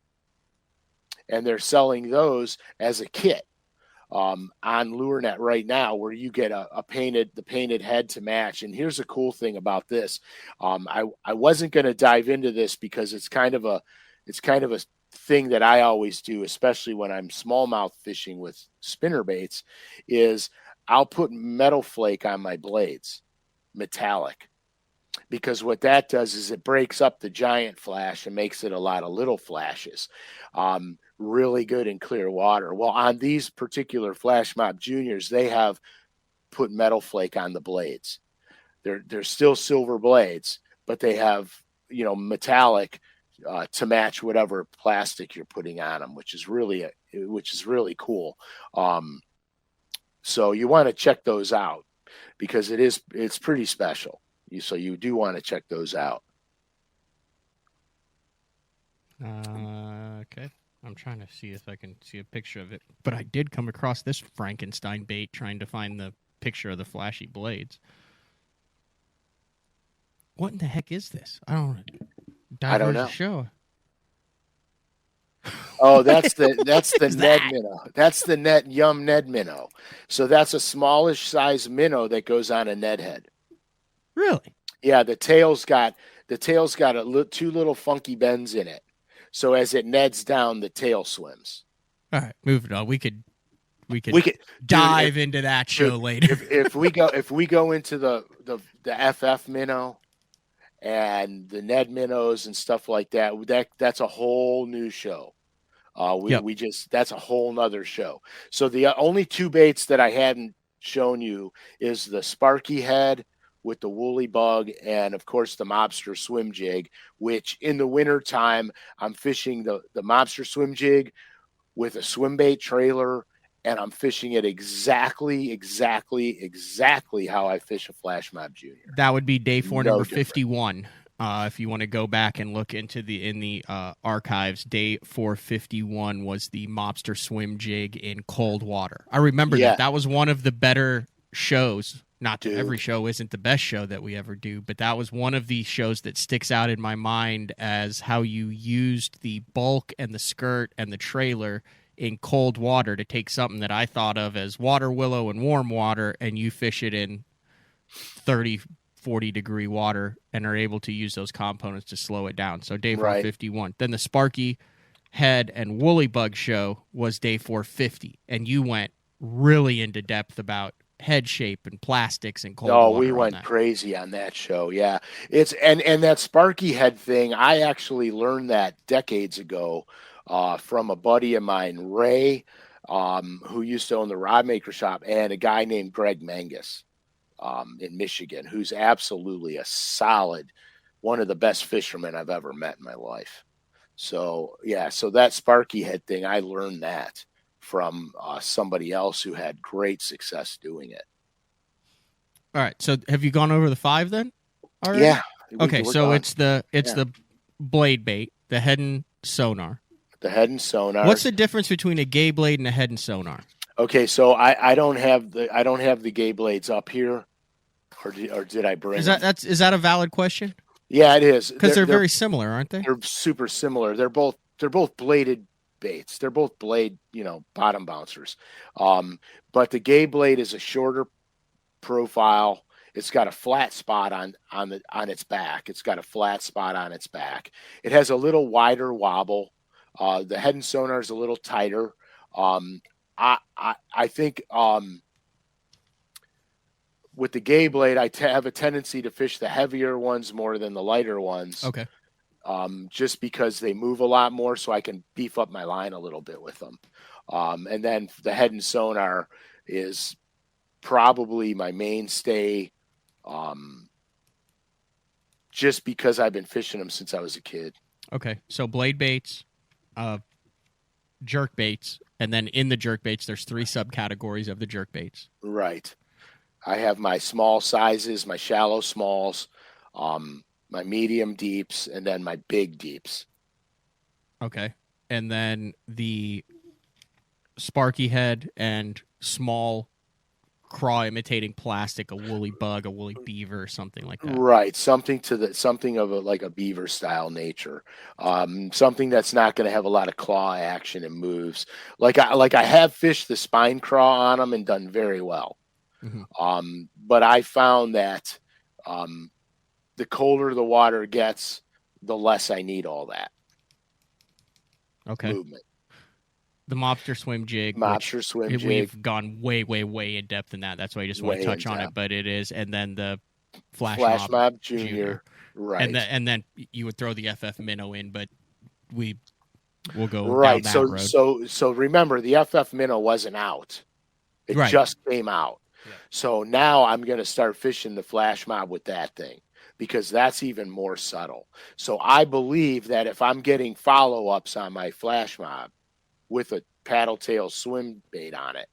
And they're selling those as a kit on LureNet right now, where you get the painted head to match. And here's a cool thing about this. I wasn't going to dive into this because it's kind of a thing that I always do, especially when I'm smallmouth fishing with spinner baits, is I'll put metal flake on my blades, metallic, because what that does is it breaks up the giant flash and makes it a lot of little flashes. Really good in clear water. Well, on these particular Flash Mob Juniors, they have put metal flake on the blades. They're still silver blades, but they have metallic to match whatever plastic you're putting on them, which is really cool. So you want to check those out because it's pretty special. So you do want to check those out. Okay. I'm trying to see if I can see a picture of it. But I did come across this Frankenstein bait trying to find the picture of the flashy blades. What in the heck is this? I don't know. Show. Oh, that's the Ned minnow. That's the Yum Ned minnow. So that's a smallish size minnow that goes on a Ned head. Really? Yeah, the tail's got two little funky bends in it. So as it neds down, the tail swims. All right, moving on. We could dive into that show later. if we go into the FF minnow and the Ned minnows and stuff like that's a whole new show. That's a whole nother show. So the only two baits that I hadn't shown you is the Sparky head with the woolly bug, and of course the Mobster swim jig, which in the winter time I'm fishing the Mobster swim jig with a swim bait trailer, and I'm fishing it exactly how I fish a Flash Mob Junior. That would be day 4, number 51. If you want to go back and look into the archives, day 451 was the Mobster swim jig in cold water. I remember that was one of the better shows. Not that every show isn't the best show that we ever do, but that was one of the shows that sticks out in my mind as how you used the bulk and the skirt and the trailer in cold water to take something that I thought of as water willow and warm water, and you fish it in 30, 40-degree water and are able to use those components to slow it down. So day 451. Then the Sparky Head and Woolly Bug show was day 450, and you went really into depth about head shape and plastics and cold water. Oh, we went crazy on that show. Yeah. It's and that Sparky Head thing, I actually learned that decades ago from a buddy of mine, Ray, who used to own the rod maker shop, and a guy named Greg Mangus in Michigan, who's absolutely a solid, one of the best fishermen I've ever met in my life. So, yeah, so that Sparky Head thing, I learned that from somebody else who had great success doing it. All right. So have you gone over the 5 then? Already? Yeah. Okay. So gone. it's the blade bait, the head and sonar. The head and sonar. What's the difference between a gay blade and a head and sonar? Okay, so I don't have the gay blades up here, or did I bring? Is that a valid question? Yeah, it is, because they're very similar, aren't they? They're super similar. They're both bladed baits. They're both blade, bottom bouncers. But the gay blade is a shorter profile. It's got a flat spot on its back. It's got a flat spot on its back. It has a little wider wobble. The head and sonar is a little tighter. I think with the gay blade, I have a tendency to fish the heavier ones more than the lighter ones. Okay. Just because they move a lot more, so I can beef up my line a little bit with them. And then the head and sonar is probably my mainstay, just because I've been fishing them since I was a kid. Okay, so blade baits, jerk baits, and then in the jerk baits, there's 3 subcategories of the jerk baits. Right. I have my small sizes, my shallow smalls, my medium deeps, and then my big deeps. Okay. And then the Sparky Head and small craw imitating plastic, a woolly bug, a woolly beaver, something like that. Right. Something of a beaver style nature. Something that's not going to have a lot of claw action and moves. Like I have fished the spine craw on them and done very well. Mm-hmm. But I found that the colder the water gets, the less I need all that movement. The Mobster swim jig. Jig. We've gone way, way, way in depth in that. That's why I just want to touch on it. But it is, and then the Flash Mob Junior. Right. And then you would throw the FF Minnow in, but we'll go right. down that road. So remember, the FF Minnow wasn't out. It just came out. Yeah. So now I'm going to start fishing the Flash Mob with that thing, because that's even more subtle. So I believe that if I'm getting follow-ups on my Flash Mob with a paddle tail swim bait on it,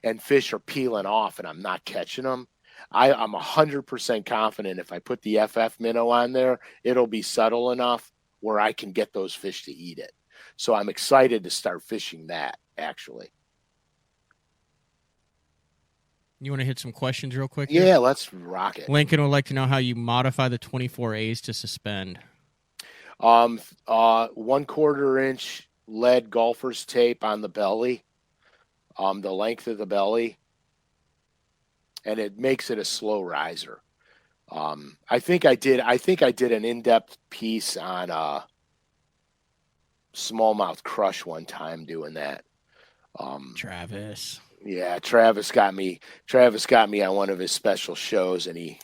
and fish are peeling off and I'm not catching them, I'm 100% confident if I put the FF Minnow on there, it'll be subtle enough where I can get those fish to eat it. So I'm excited to start fishing that, actually. You want to hit some questions real quick? Yeah, let's rock it. Lincoln would like to know how you modify the 24As to suspend. 1/4 inch lead golfer's tape on the belly, the length of the belly, and it makes it a slow riser. I think I did an in-depth piece on smallmouth crush one time doing that. Travis. Yeah, Travis got me on one of his special shows, and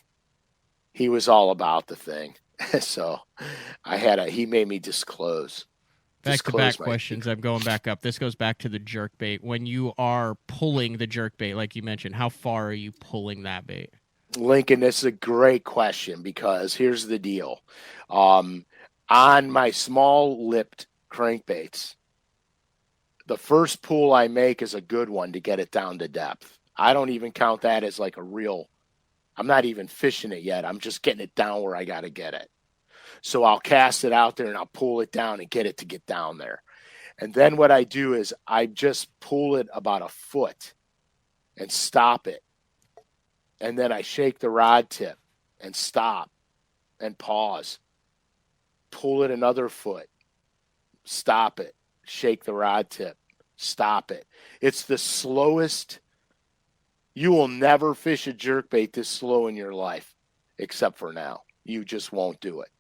he was all about the thing. So he made me disclose. Back-to-back questions. I'm going back up. This goes back to the jerk bait. When you are pulling the jerk bait, like you mentioned, how far are you pulling that bait? Lincoln, this is a great question, because here's the deal. On my small-lipped crankbaits, the first pull I make is a good one to get it down to depth. I don't even count that as like I'm not even fishing it yet. I'm just getting it down where I got to get it. So I'll cast it out there and I'll pull it down and get it to get down there. And then what I do is I just pull it about a foot and stop it and then I shake the rod tip and stop and pause. Pull it another foot. Stop it. Shake the rod tip. Stop it. It's the slowest. You will never fish a jerkbait this slow in your life, except for now. You just won't do it.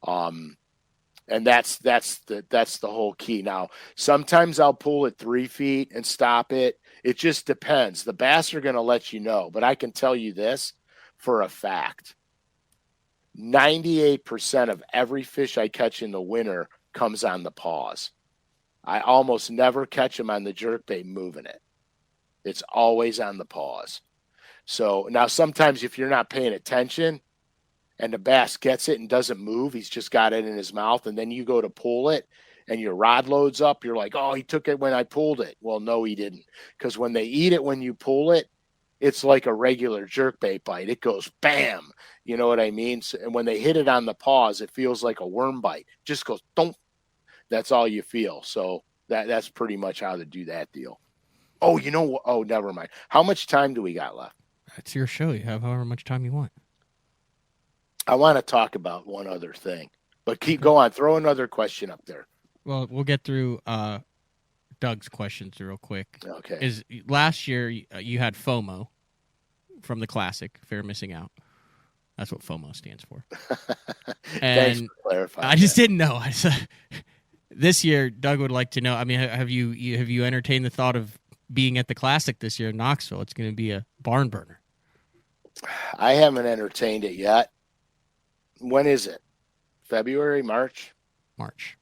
And that's the whole key. Now, sometimes I'll pull it 3 feet and stop it. It just depends. The bass are going to let you know, but I can tell you this for a fact. 98% of every fish I catch in the winter comes on the pause. I almost never catch them on the jerkbait moving it. It's always on the pause. So now sometimes if you're not paying attention and the bass gets it and doesn't move, he's just got it in his mouth, and then you go to pull it and your rod loads up, you're like, oh, he took it when I pulled it. Well, no, he didn't. Because when they eat it when you pull it, it's like a regular jerkbait bite. It goes bam. You know what I mean? So, and when they hit it on the pause, it feels like a worm bite. Just goes, don't. That's all you feel. So that's pretty much how to do that deal. Oh, you know what? Oh, never mind. How much time do we got left? It's your show. You have however much time you want. I want to talk about one other thing, but go on. Throw another question up there. Well, we'll get through Doug's questions real quick. Okay. Is last year you had FOMO from the Classic, fear of missing out. That's what FOMO stands for. Thanks for clarifying. I just didn't know. This year, Doug would like to know. I mean, have you entertained the thought of being at the Classic this year in Knoxville? It's going to be a barn burner. I haven't entertained it yet. When is it? February, March? March.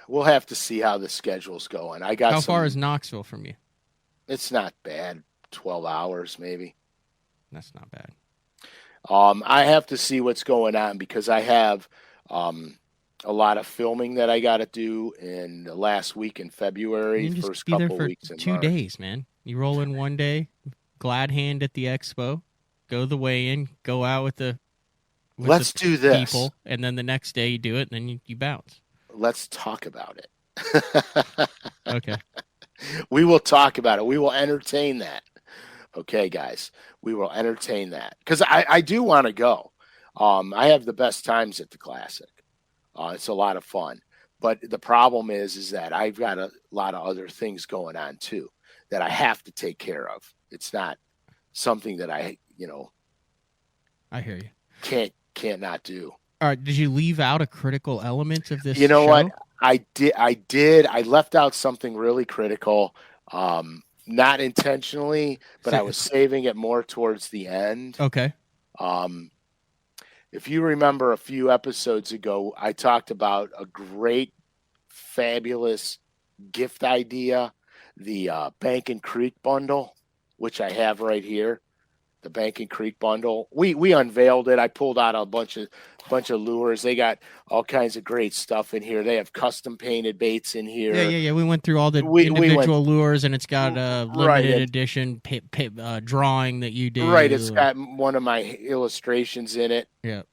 We'll have to see how the schedule's going. How far is Knoxville from you? It's not bad. 12 hours, maybe. That's not bad. I have to see what's going on because I have a lot of filming that I got to do in the last week in February. You can just be there for weeks in 2 days, man. You roll in one day, glad hand at the expo, go the weigh-in, go out with the Let's do this. People, and then the next day you do it, and then you bounce. Let's talk about it. Okay. We will talk about it. We will entertain that. Okay, guys. We will entertain that. Because I do want to go. I have the best times at the Classic. It's a lot of fun. But the problem is that I've got a lot of other things going on, too, that I have to take care of. It's not something that I hear you. Can't not do. All right. Did you leave out a critical element of this You know show? what? I did. I left out something really critical. Not intentionally, but I was saving it more towards the end. Okay. If you remember a few episodes ago, I talked about a great, fabulous gift idea, the Bank and Creek bundle, which I have right here. The Bank and Creek bundle. We unveiled it. I pulled out a bunch of lures. They got all kinds of great stuff in here. They have custom painted baits in here. Yeah. We went through all the individual lures, and it's got a limited edition drawing that you did. Right. It's got one of my illustrations in it. Yeah.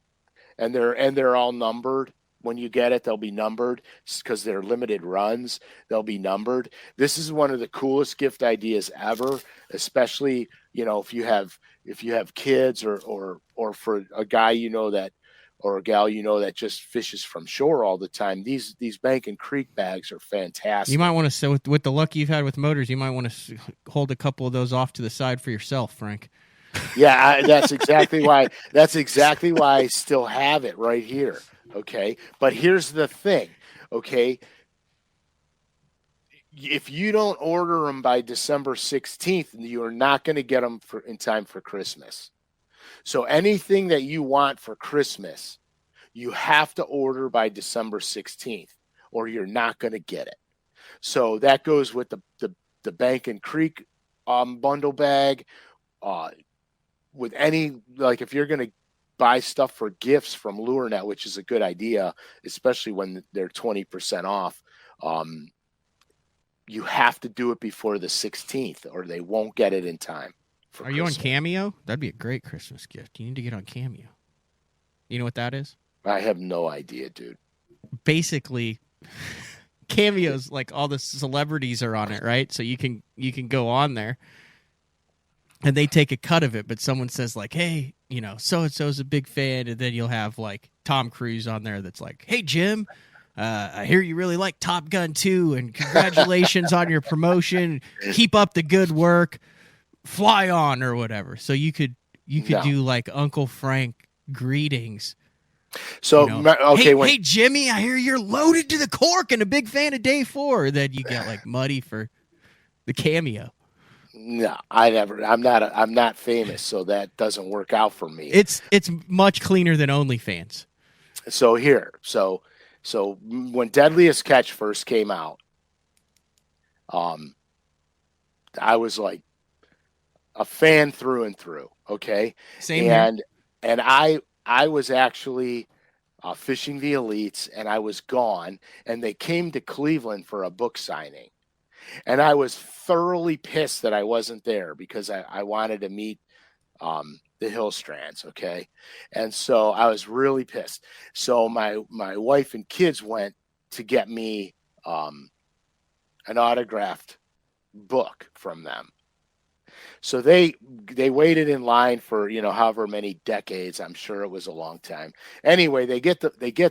And they're all numbered. When you get it, they'll be numbered because they're limited runs. They'll be numbered. This is one of the coolest gift ideas ever, especially, if you have kids or for a guy that or a gal that just fishes from shore all the time. These Bank and Creek bags are fantastic. You might want to, with the luck you've had with motors, you might want to hold a couple of those off to the side for yourself, Frank. Yeah, that's exactly why. That's exactly why I still have it right here. Okay, but here's the thing. Okay, if you don't order them by December 16th, you are not going to get them in time for Christmas. So anything that you want for Christmas, you have to order by December 16th, or you're not going to get it. So that goes with the Bank and Creek bundle bag. With any, like, if you're going to buy stuff for gifts from LureNet, which is a good idea, especially when they're 20% off, you have to do it before the 16th, or they won't get it in time. Are you on Cameo? That'd be a great Christmas gift. You need to get on Cameo. You know what that is? I have no idea, dude. Basically, Cameos, like all the celebrities are on it, right? So you can go on there, and they take a cut of it. But someone says like, "Hey, so and so's a big fan," and then you'll have like Tom Cruise on there that's like, "Hey, Jim, I hear you really like Top Gun 2, and congratulations on your promotion. Keep up the good work. Fly on," or whatever. So you could do like Uncle Frank greetings. So okay, hey Jimmy, I hear you're loaded to the cork and a big fan of Day 4. Then you get like Muddy for the cameo. No, I'm not famous, so that doesn't work out for me. It's much cleaner than OnlyFans. So when Deadliest Catch first came out, I was like a fan through and through. Okay, same here. And I was actually fishing the elites, and I was gone, and they came to Cleveland for a book signing, and I was thoroughly pissed that I wasn't there because I wanted to meet the Hillstrands, okay? And so I was really pissed. So my wife and kids went to get me an autographed book from them. So they waited in line for however many decades. I'm sure it was a long time. Anyway, they get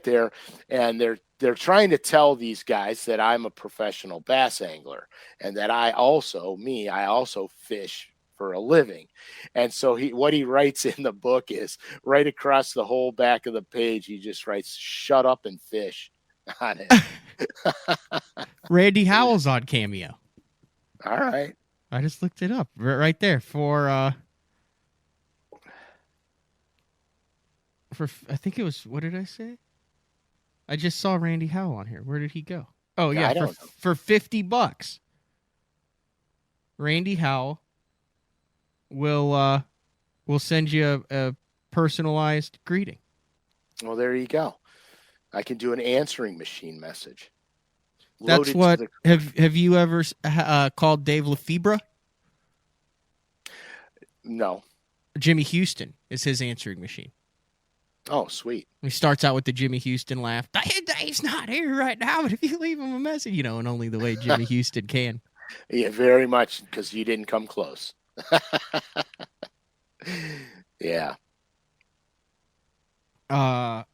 there, and they're trying to tell these guys that I'm a professional bass angler, and that I also fish for a living. And so what he writes in the book is right across the whole back of the page. He just writes "Shut up and fish" on it. Randy Howell's on Cameo. All right. I just looked it up right there for I think it was, what did I say? I just saw Randy Howell on here. Where did he go? Oh yeah, for $50. Randy Howell will send you a personalized greeting. Well, there you go. I can do an answering machine message. That's what. Have you ever called Dave Lefebvre? No. Jimmy Houston is his answering machine. Oh, sweet. He starts out with the Jimmy Houston laugh. Dave's not here right now, but if you leave him a message, and only the way Jimmy Houston can. Yeah, very much, because you didn't come close. Yeah. Where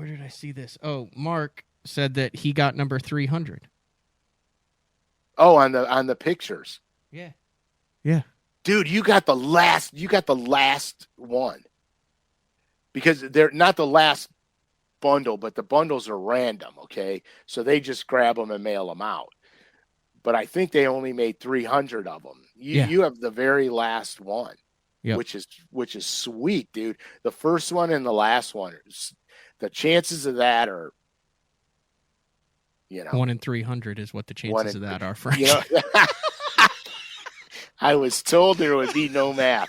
did I see this? Oh, Mark said that he got number 300. Oh, on the pictures. Yeah. Dude, you got the last one. Because they're not the last bundle, but the bundles are random, okay? So they just grab them and mail them out. But I think they only made 300 of them. You have the very last one. Yep. Which is sweet, dude. The first one and the last one, the chances of that are 1 in 300 is what the chances of that are, Frank. I was told there would be no math.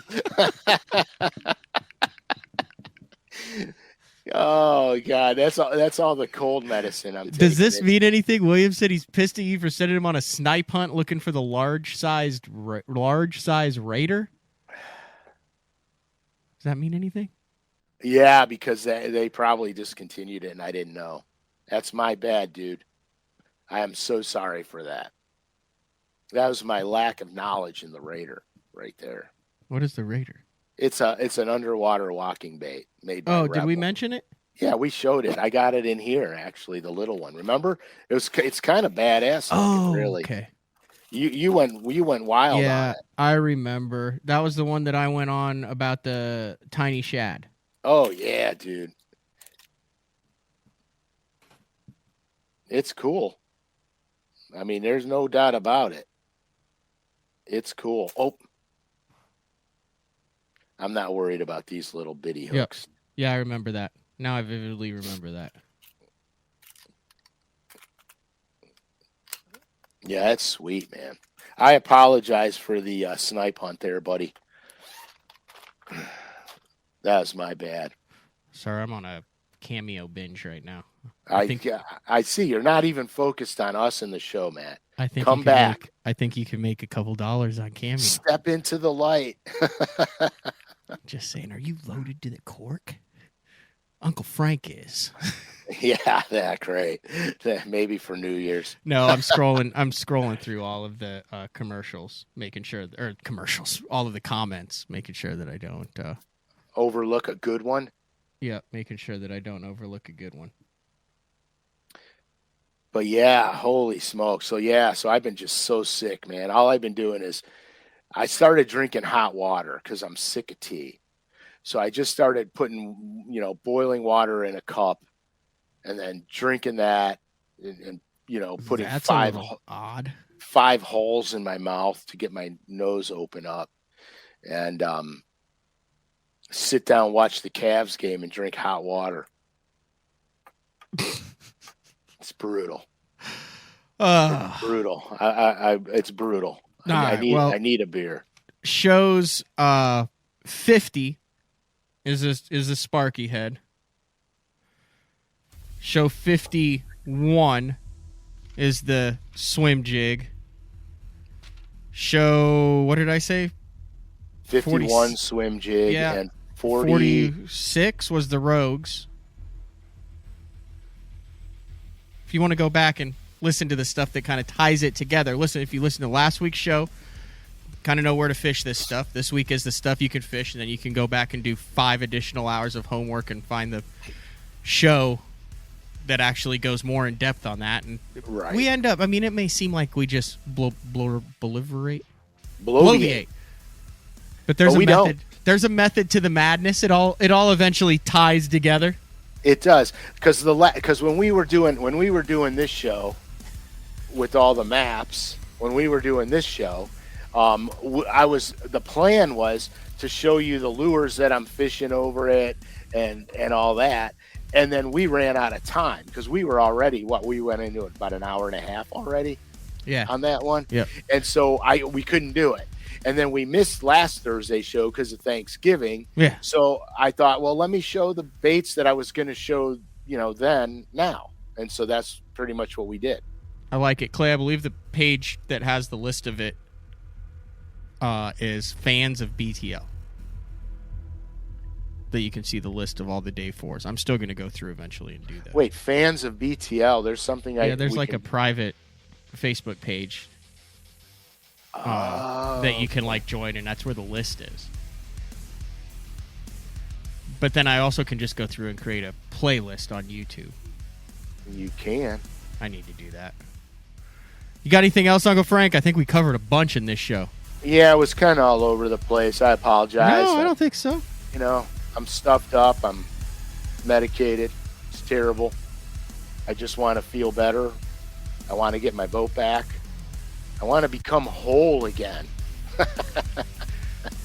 Oh God, that's all the cold medicine I'm taking. Does this mean anything? William said he's pissed at you for sending him on a snipe hunt looking for the large size raider. Does that mean anything? Yeah, because they probably discontinued it and I didn't know. That's my bad, dude. I am so sorry for that. That was my lack of knowledge in the raider right there. What is the raider? It's an underwater walking bait made by Rebel. Did we mention it? Yeah, we showed it. I got it in here, actually, the little one. Remember? It's kind of badass. Really. Okay. You went wild on it. I remember. That was the one that I went on about the tiny shad. Oh yeah, dude. It's cool. I mean, there's no doubt about it. It's cool. Oh, I'm not worried about these little bitty hooks. Yeah, I remember that. Now I vividly remember that. Yeah, that's sweet, man. I apologize for the snipe hunt there, buddy. That was my bad. Sorry, I'm on a Cameo binge right now. I see. You're not even focused on us in the show, Matt. I think come back. I think you can make a couple dollars on Cameo. Step into the light. Just saying, are you loaded to the cork? Uncle Frank is. Yeah, that great. Maybe for New Year's. No, I'm scrolling through all of the commercials, all of the comments, making sure that I don't overlook a good one. Yeah, making sure that I don't overlook a good one. But yeah, holy smoke. So I've been just so sick, man. All I've been doing is I started drinking hot water because I'm sick of tea. So I just started putting, boiling water in a cup and then drinking that and putting That's odd. 5 holes in my mouth to get my nose open up and sit down, watch the Cavs game and drink hot water. It's brutal. It's brutal. It's brutal. I need a beer. Shows 50 is a Sparky head. Show 51 is the swim jig. Show, what did I say? 51 swim jig, yeah, and 40... 46 was the Rogues. If you want to go back and listen to the stuff that kind of ties it together, if you listen to last week's show, kind of know where to fish this stuff. This week is the stuff you can fish, and then you can go back and do 5 additional hours of homework and find the show that actually goes more in depth on that. And right. We end up, it may seem like we just bloviate. But there's a method. Don't. There's a method to the madness. It all eventually ties together. It does, because when we were doing this show with all the maps, the plan was to show you the lures that I'm fishing over it and all that. And then we ran out of time because we were already, we went into it about an hour and a half already. Yeah. On that one. Yeah. And so we couldn't do it. And then we missed last Thursday's show because of Thanksgiving. Yeah. So I thought, well, let me show the baits that I was going to show, now. And so that's pretty much what we did. I like it. Clay, I believe the page that has the list of it is Fans of BTL. That you can see the list of all the day 4s. I'm still going to go through eventually and do that. Wait, Fans of BTL. There's something there's a private Facebook page that you can join, and that's where the list is. But then I also can just go through and create a playlist on YouTube. You can. I need to do that. You got anything else, Uncle Frank? I think we covered a bunch in this show. Yeah, it was kind of all over the place. I apologize. No, I don't think so. I'm stuffed up. I'm medicated. It's terrible. I just want to feel better. I want to get my boat back. I want to become whole again.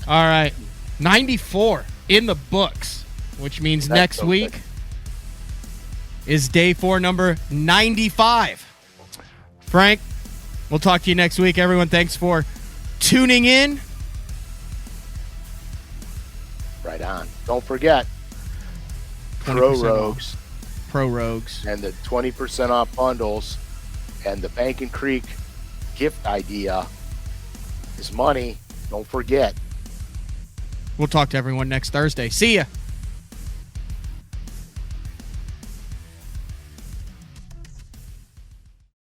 All right. 94 in the books, which means next week is day 4, number 95. Frank, we'll talk to you next week. Everyone, thanks for tuning in. Right on. Don't forget, Pro Rogues. Pro Rogues. And the 20% off bundles and the Bank and Creek gift idea is money. Don't forget. We'll talk to everyone next Thursday. See ya.